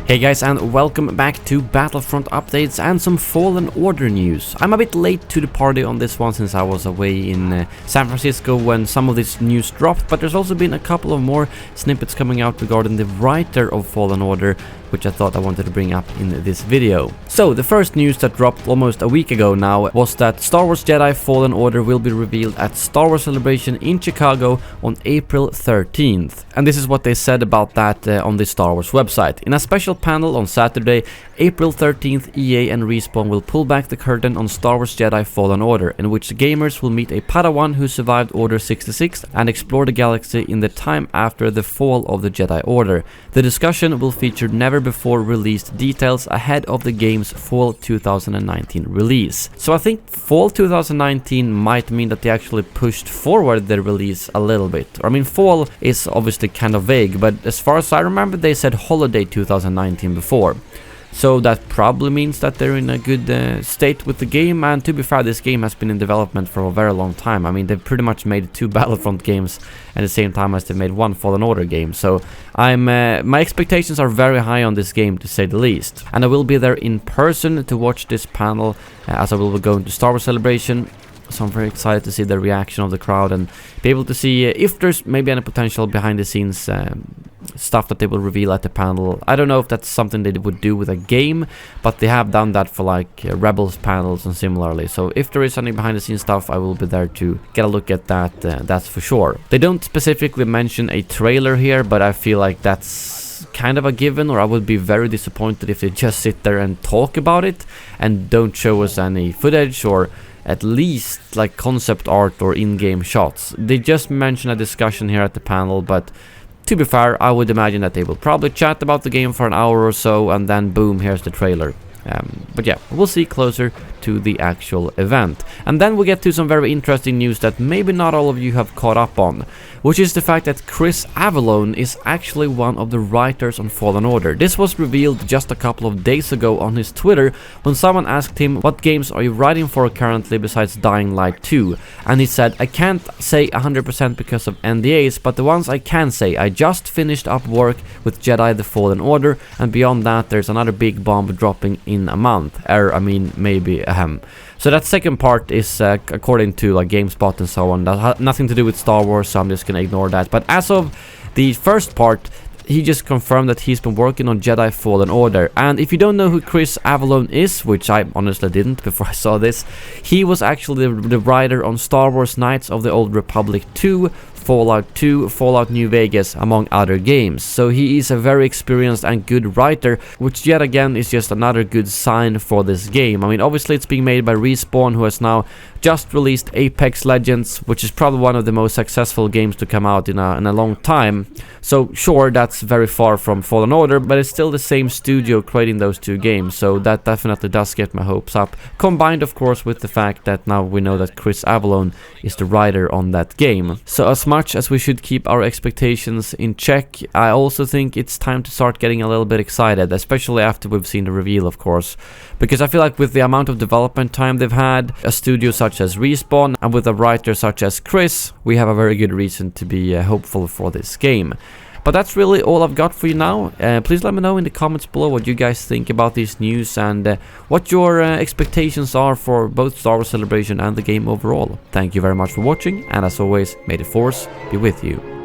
Hey guys, and welcome back to Battlefront updates and some Fallen Order news. I'm a bit late to the party on this one since I was away in San Francisco when some of this news dropped, but there's also been a couple of more snippets coming out regarding the writer of Fallen Order, which I thought I wanted to bring up in this video. So, the first news that dropped almost a week ago now was that Star Wars Jedi Fallen Order will be revealed at Star Wars Celebration in Chicago on April 13th. And this is what they said about that on the Star Wars website. In a special panel on Saturday, April 13th, EA and Respawn will pull back the curtain on Star Wars Jedi Fallen Order, in which the gamers will meet a Padawan who survived Order 66 and explore the galaxy in the time after the fall of the Jedi Order. The discussion will feature never before released details ahead of the game's fall 2019 release. So I think fall 2019 might mean that they actually pushed forward the release a little bit. I mean, fall is obviously kind of vague, but as far as I remember they said holiday 2019 before. So that probably means that they're in a good state with the game, and to be fair, this game has been in development for a very long time. I mean, they've pretty much made 2 Battlefront games at the same time as they made 1 Fallen Order game, so my expectations are very high on this game, to say the least. And I will be there in person to watch this panel, as I will be going to Star Wars Celebration. So I'm very excited to see the reaction of the crowd and be able to see if there's maybe any potential behind the scenes stuff that they will reveal at the panel. I don't know if that's something they would do with a game, but they have done that for like Rebels panels and similarly. So if there is any behind the scenes stuff, I will be there to get a look at that, that's for sure. They don't specifically mention a trailer here, but I feel like that's kind of a given, or I would be very disappointed if they just sit there and talk about it and don't show us any footage or at least like concept art or in-game shots. They just mentioned a discussion here at the panel, but to be fair, I would imagine that they will probably chat about the game for an hour or so and then boom, here's the trailer. But yeah, we'll see closer to the actual event. And then we get to some very interesting news that maybe not all of you have caught up on, which is the fact that Chris Avellone is actually one of the writers on Fallen Order. This was revealed just a couple of days ago on his Twitter when someone asked him, what games are you writing for currently besides Dying Light 2? And he said, I can't say 100% because of NDAs, but the ones I can say, I just finished up work with Jedi the Fallen Order, and beyond that there's another big bomb dropping in a month, maybe So that second part is according to like GameSpot and so on, that had nothing to do with Star Wars, so I'm just gonna ignore that. But as of the first part, he just confirmed that he's been working on Jedi Fallen Order. And if you don't know who Chris Avellone is, which I honestly didn't before I saw this, he was actually the writer on Star Wars Knights of the Old Republic 2, Fallout 2, Fallout New Vegas, among other games. So he is a very experienced and good writer, which yet again is just another good sign for this game. I mean, obviously it's being made by Respawn, who has now just released Apex Legends, which is probably one of the most successful games to come out in a long time. So sure, that's very far from Fallen Order, but it's still the same studio creating those 2 games, so that definitely does get my hopes up. Combined of course with the fact that now we know that Chris Avellone is the writer on that game. So as much as we should keep our expectations in check, I also think it's time to start getting a little bit excited, especially after we've seen the reveal, of course. Because I feel like with the amount of development time they've had, a studio such as Respawn, and with a writer such as Chris, we have a very good reason to be hopeful for this game. But that's really all I've got for you now. Please let me know in the comments below what you guys think about this news and what your expectations are for both Star Wars Celebration and the game overall. Thank you very much for watching, and as always, may the Force be with you.